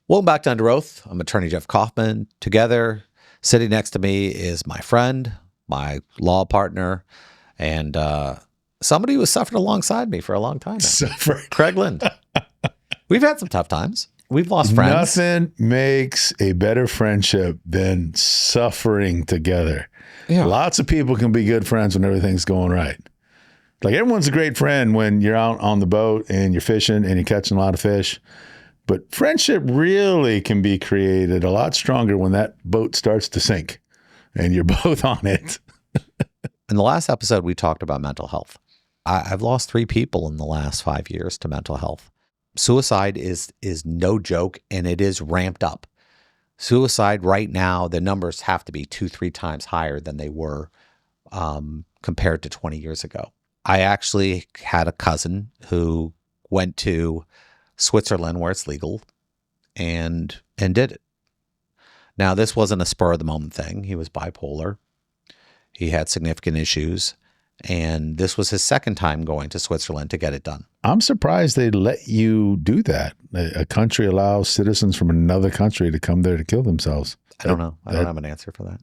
Welcome back to Under Oath. I'm attorney Jeff Kaufman. Together, sitting next to me is my friend, my law partner, and somebody who has suffered alongside me for a long time now. Craig Lynd. We've had some tough times. We've lost friends. Nothing makes a better friendship than suffering together. Yeah. Lots of people can be good friends when everything's going right. Like everyone's a great friend when you're out on the boat and you're fishing and you're catching a lot of fish. But friendship really can be created a lot stronger when that boat starts to sink and you're both on it. In the last episode, we talked about mental health. I've lost 3 people in the last 5 years to mental health. Suicide is no joke, and it is ramped up. Suicide right now, the numbers have to be 2-3 times higher than they were compared to 20 years ago. I actually had a cousin who went to Switzerland where it's legal and did it. Now, this wasn't a spur of the moment thing. He was bipolar. He had significant issues, and this was his second time going to Switzerland to get it done. I'm surprised they let you do that. A country allows citizens from another country to come there to kill themselves. I don't know. I don't have an answer for that.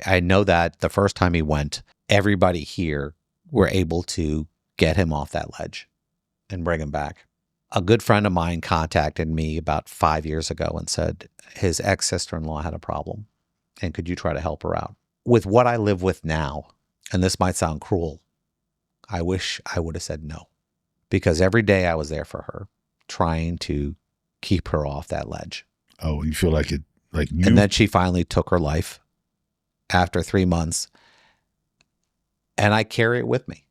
I know that the first time he went, everybody here were able to get him off that ledge and bring him back. A good friend of mine contacted me about 5 years ago and said his ex-sister-in-law had a problem, and could you try to help her out? With what I live with now, and this might sound cruel, I wish I would have said no, because every day I was there for her, trying to keep her off that ledge. Oh, you feel like it, like you. And then she finally took her life after 3 months, and I carry it with me.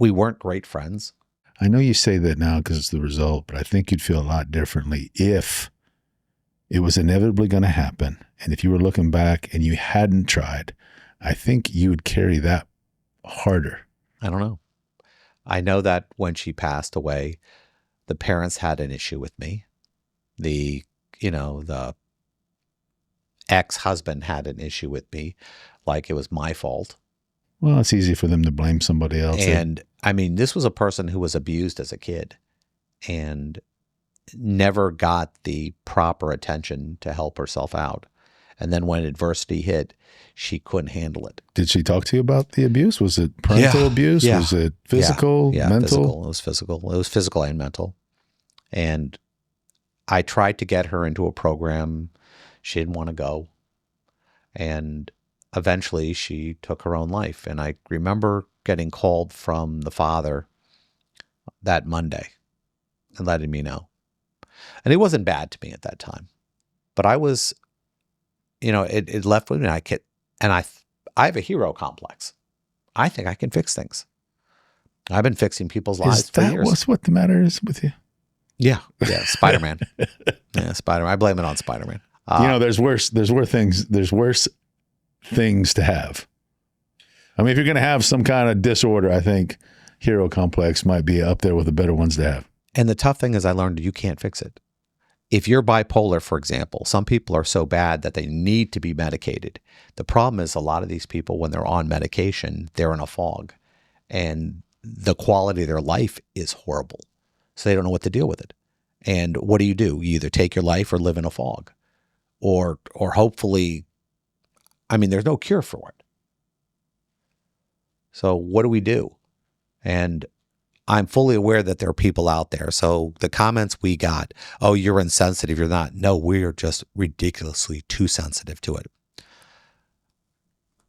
We weren't great friends. I know you say that now because it's the result, but I think you'd feel a lot differently if it was inevitably going to happen. And if you were looking back and you hadn't tried, I think you would carry that harder. I don't know. I know that when she passed away, the parents had an issue with me. The ex-husband had an issue with me, like it was my fault. Well, it's easy for them to blame somebody else. And I mean, this was a person who was abused as a kid and never got the proper attention to help herself out. And then when adversity hit, she couldn't handle it. Did she talk to you about the abuse? Was it parental abuse? Yeah. Was it physical, mental? Physical. It was physical. It was physical and mental. And I tried to get her into a program. She didn't want to go. And eventually she took her own life. And I remember getting called from the father that Monday and letting me know. And it wasn't bad to me at that time. But I was, it left with me. I have a hero complex. I think I can fix things. I've been fixing people's lives for years. What's what the matter is with you? Yeah. Spider-Man. Spider-Man. I blame it on Spider-Man. There's worse things to have. I mean, if you're going to have some kind of disorder, I think hero complex might be up there with the better ones to have. And the tough thing is I learned you can't fix it. If you're bipolar, for example, some people are so bad that they need to be medicated. The problem is a lot of these people, when they're on medication, they're in a fog. And the quality of their life is horrible. So they don't know what to deal with it. And what do? You either take your life or live in a fog. Or hopefully, there's no cure for it. So what do we do? And I'm fully aware that there are people out there. So the comments we got, oh, you're insensitive, you're not. No, we're just ridiculously too sensitive to it.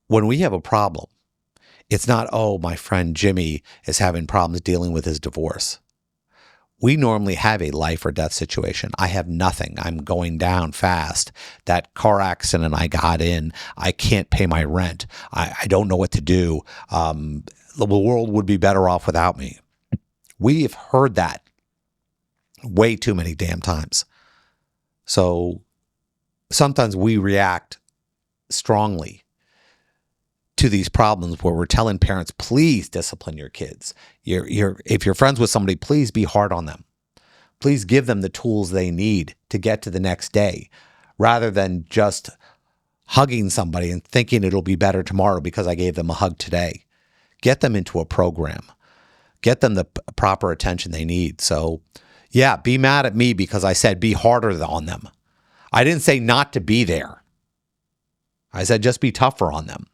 When we have a problem, it's not, oh, my friend Jimmy is having problems dealing with his divorce. We normally have a life or death situation. I have nothing. I'm going down fast. That car accident I got in, I can't pay my rent. I don't know what to do. The world would be better off without me. We've heard that way too many damn times. So sometimes we react strongly to these problems where we're telling parents, please discipline your kids. If you're friends with somebody, please be hard on them. Please give them the tools they need to get to the next day, rather than just hugging somebody and thinking it'll be better tomorrow because I gave them a hug today. Get them into a program. Get them the proper attention they need. So, yeah, be mad at me because I said be harder on them. I didn't say not to be there. I said just be tougher on them.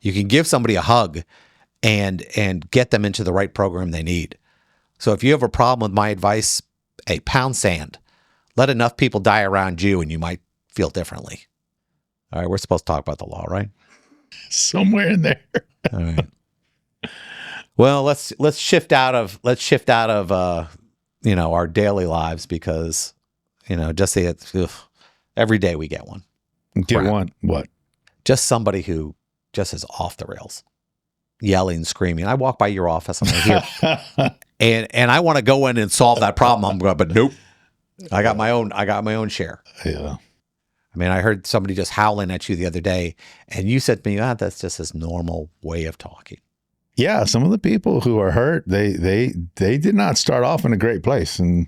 You can give somebody a hug and get them into the right program they need. So if you have a problem with my advice, hey, pound sand. Let enough people die around you and you might feel differently. All right, we're supposed to talk about the law, right? Somewhere in there. All right. Well, let's shift out of our daily lives because just say it's every day we get one. Get one. What? Just somebody who just is off the rails, yelling, screaming. I walk by your office and I hear, and I want to go in and solve that problem. I'm going, but nope. I got my own share. Yeah. I mean, I heard somebody just howling at you the other day, and you said to me, that's just his normal way of talking. Yeah, some of the people who are hurt, they did not start off in a great place. And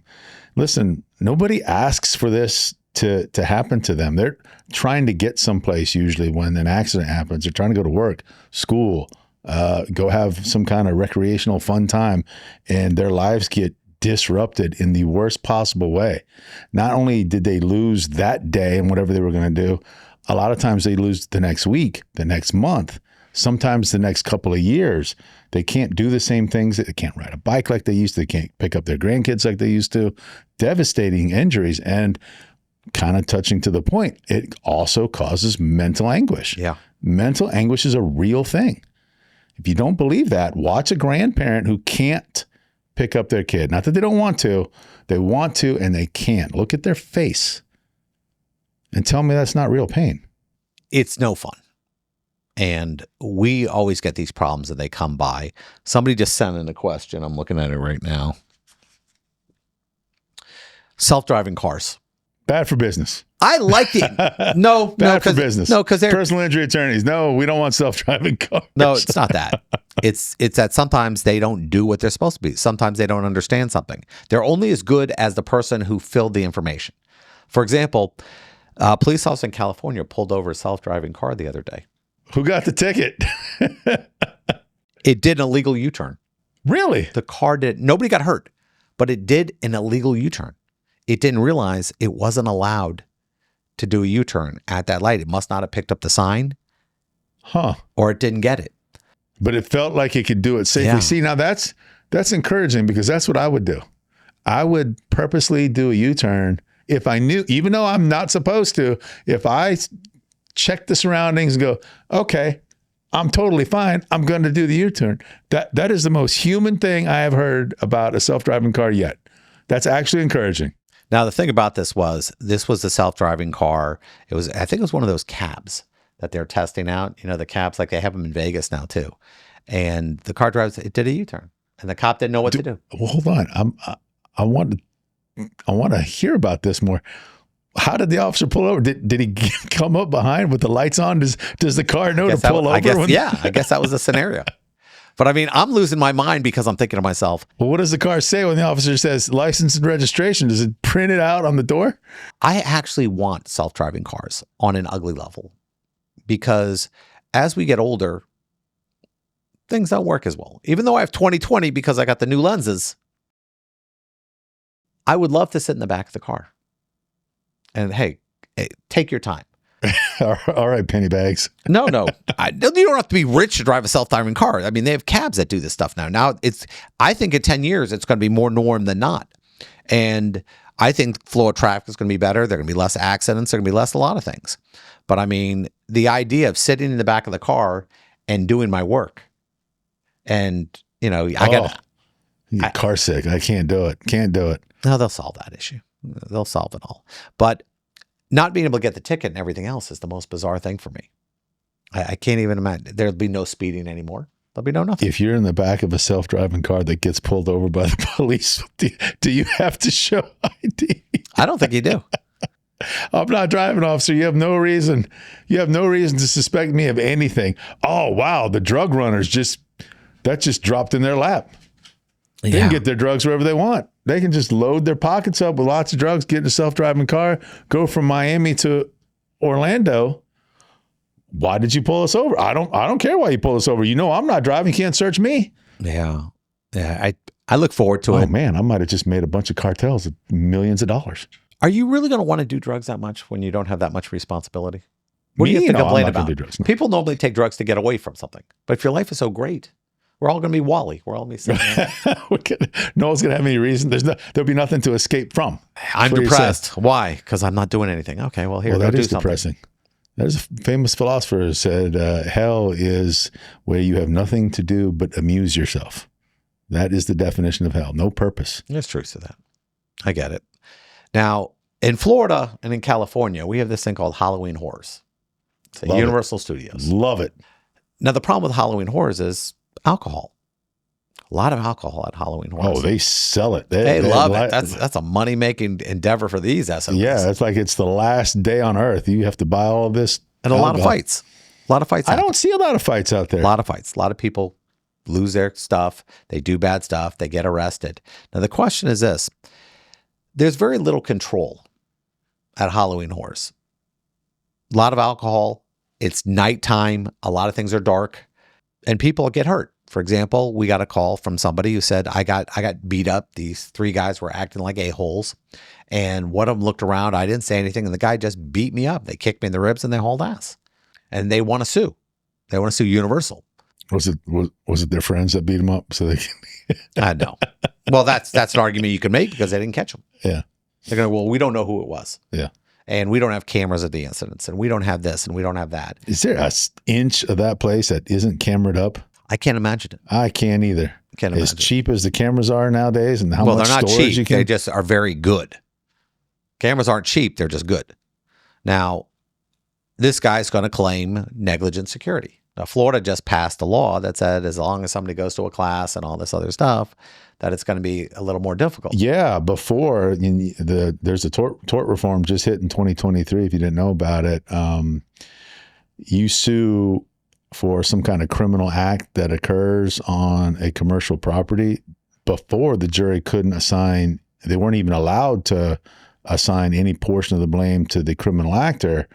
listen, nobody asks for this to happen to them. They're trying to get someplace usually when an accident happens. They're trying to go to work, school, go have some kind of recreational fun time, and their lives get disrupted in the worst possible way. Not only did they lose that day and whatever they were going to do, a lot of times they lose the next week, the next month, sometimes the next couple of years. They can't do the same things. They can't ride a bike like they used to. They can't pick up their grandkids like they used to. Devastating injuries. And kind of touching to the point, it also causes mental anguish. Yeah. Mental anguish is a real thing. If you don't believe that, watch a grandparent who can't pick up their kid. Not that they don't want to. They want to and they can't. Look at their face and tell me that's not real pain. It's no fun. And we always get these problems that they come by. Somebody just sent in a question. I'm looking at it right now. Self-driving cars. Bad for business. I like it. No, bad for business. No, because they're personal injury attorneys. No, we don't want self-driving cars. No, it's not that. It's that sometimes they don't do what they're supposed to be. Sometimes they don't understand something. They're only as good as the person who filled the information. For example, a police officer in California pulled over a self-driving car the other day. Who got the ticket? It did an illegal U-turn. Really? The car did. Nobody got hurt, but it did an illegal U-turn. It didn't realize it wasn't allowed to do a U-turn at that light. It must not have picked up the sign. Huh. Or it didn't get it. But it felt like it could do it safely. Yeah. See, now that's encouraging because that's what I would do. I would purposely do a U-turn if I knew, even though I'm not supposed to, if I check the surroundings and go, okay, I'm totally fine. I'm going to do the U-turn. That is the most human thing I have heard about a self-driving car yet. That's actually encouraging. Now, the thing about this was the self-driving car. I think it was one of those cabs that they're testing out. The cabs, like they have them in Vegas now too. And the car drives, it did a U-turn and the cop didn't know what to do. Well, hold on. I want to hear about this more. How did the officer pull over? Did he come up behind with the lights on? Does the car know to pull over? I guess that was the scenario. But I mean, I'm losing my mind because I'm thinking to myself, well, what does the car say when the officer says license and registration? Does it print it out on the door? I actually want self-driving cars on an ugly level because as we get older, things don't work as well. Even though I have 20/20 because I got the new lenses, I would love to sit in the back of the car. And hey, take your time. All right, penny bags. No. You don't have to be rich to drive a self-driving car. I mean, they have cabs that do this stuff now. I think in 10 years, it's going to be more norm than not. And I think flow of traffic is going to be better. There are going to be less accidents. There are going to be less a lot of things. But I mean, the idea of sitting in the back of the car and doing my work and, I get car sick. I can't do it. No, they'll solve that issue. They'll solve it all. But not being able to get the ticket and everything else is the most bizarre thing for me. I can't even imagine. There'll be no speeding anymore. There'll be no nothing. If you're in the back of a self-driving car that gets pulled over by the police, do you have to show ID? I don't think you do. I'm not driving, officer. You have no reason. To suspect me of anything. Oh, wow. The drug runners just dropped in their lap. They can get their drugs wherever they want. They can just load their pockets up with lots of drugs, get in a self-driving car, go from Miami to Orlando. Why did you pull us over? I don't care why you pull us over. I'm not driving. You can't search me. Yeah. Yeah, I look forward to Oh it. man, I might have just made a bunch of cartels of millions of dollars. Are you really going to want to do drugs that much when you don't have that much responsibility? What do Me? you have to No, I'm complain not gonna about? do drugs. No. People normally take drugs to get away from something. But if your life is so great, we're all going to be Wally. We're all going to be sitting there. No one's gonna have any reason. There'll be nothing to escape from. I'm That's what he depressed. Why? Because I'm not doing anything. Okay, well, here, Well, go that do is something. depressing. There's a famous philosopher who said, hell is where you have nothing to do but amuse yourself. That is the definition of hell. No purpose. There's truth to that. I get it. Now, in Florida and in California, we have this thing called Halloween Horrors. It's at Love it. Universal Studios. Love it. Now, the problem with Halloween Horrors is alcohol. A lot of alcohol at Halloween Horrors. Oh, they sell it. They love it. That's a money-making endeavor for these SOBs. Yeah, it's like it's the last day on earth. You have to buy all of this. And a lot of fights. A lot of fights. I don't see a lot of fights out there. A lot of fights. A lot of people lose their stuff. They do bad stuff. They get arrested. Now, the question is this. There's very little control at Halloween Horrors. A lot of alcohol. It's nighttime. A lot of things are dark. And people get hurt. For example, we got a call from somebody who said, I got beat up. These 3 guys were acting like a-holes. And one of them looked around. I didn't say anything. And the guy just beat me up. They kicked me in the ribs and they hauled ass. And they want to sue. They want to sue Universal. Was it their friends that beat them up? So they can... I know. Well, that's an argument you can make because they didn't catch them. Yeah. They're going to, well, we don't know who it was. Yeah. And we don't have cameras at the incidents. And we don't have this and we don't have that. Is there an inch of that place that isn't camered up? I can't imagine it. I can't either. Can't As imagine. cheap as the cameras are nowadays and how Well, much they're not storage cheap. you can... They just are very good. Cameras aren't cheap. They're just good. Now, this guy's going to claim negligent security. Now, Florida just passed a law that said as long as somebody goes to a class and all this other stuff, that it's going to be a little more difficult. Yeah, before there's a tort reform just hit in 2023. If you didn't know about it, you sue for some kind of criminal act that occurs on a commercial property. Before, the jury couldn't assign, they weren't even allowed to assign any portion of the blame to the criminal actor.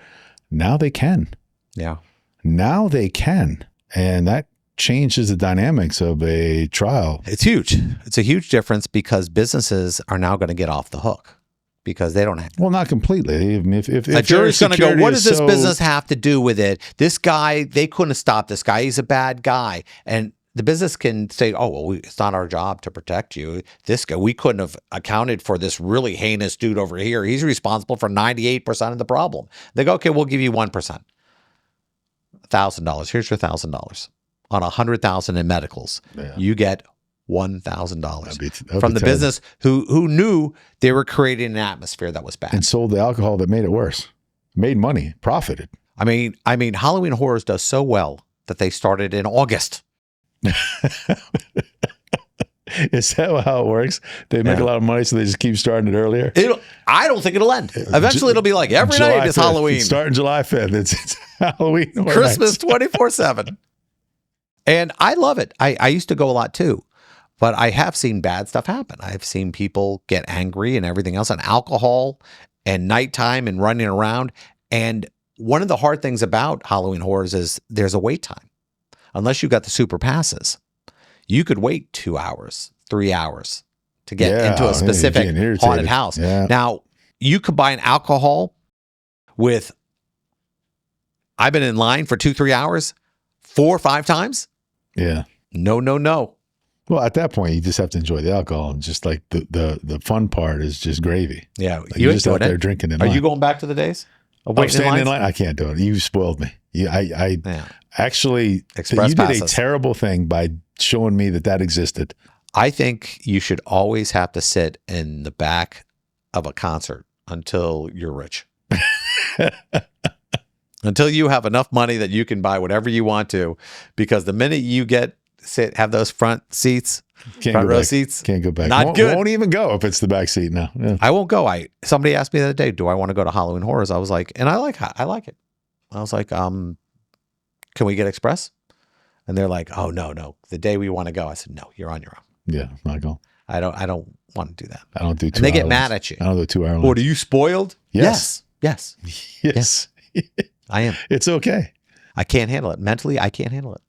Now they can. Yeah. Now they can. And that changes the dynamics of a trial. It's huge. It's a huge difference because businesses are now going to get off the hook because they don't have. Well, not completely. If A jury's going to go, what does this so- business have to do with it? This guy, they couldn't have stopped this guy. He's a bad guy. And the business can say, oh, well, it's not our job to protect you. This guy, we couldn't have accounted for this really heinous dude over here. He's responsible for 98% of the problem. They go, okay, we'll give you 1%. $1,000. Here's your $1,000. On $100,000 in medicals, you get $1,000 from the business who knew they were creating an atmosphere that was bad and sold the alcohol that made it worse, made money, profited. I mean, Halloween Horrors does so well that they started in August. Is that how it works? They make a lot of money, so they just keep starting it earlier. I don't think it'll end. Eventually, it'll be like every night is Halloween. Starting July 5th, it's Halloween. Christmas 24/7. And I love it. I used to go a lot too, but I have seen bad stuff happen. I've seen people get angry and everything else, and alcohol and nighttime and running around. And one of the hard things about Halloween Horrors is there's a wait time. Unless you got the super passes, you could wait 2 hours, 3 hours to get into a specific haunted house. Yeah. Now, you combine alcohol with, I've been in line for 2-3 hours, 4 or 5 times. Yeah. No. Well, at that point, you just have to enjoy the alcohol, and just like the fun part is just gravy. Yeah, like you're just out there drinking in line. Are you going back to the days of I'm waiting standing in line? I can't do it. You spoiled me. I actually, Express you passes. did a terrible thing by showing me that existed. I think you should always have to sit in the back of a concert until you're rich. Until you have enough money that you can buy whatever you want to, because the minute you have those front seats, front row seats, can't go back. Not good. Won't even go if it's the back seat now. Yeah. I won't go. Somebody asked me the other day, do I want to go to Halloween Horrors? I was like, and I like it. I was like, can we get express? And they're like, oh no. The day we want to go, I said, no, you're on your own. Yeah, I'm not going. I don't want to do that. I don't do 2 And they get hours. mad at you. I don't do 2 hours. What, are you spoiled? Yes. Yes. Yes. I am. It's okay. I can't handle it. Mentally, I can't handle it.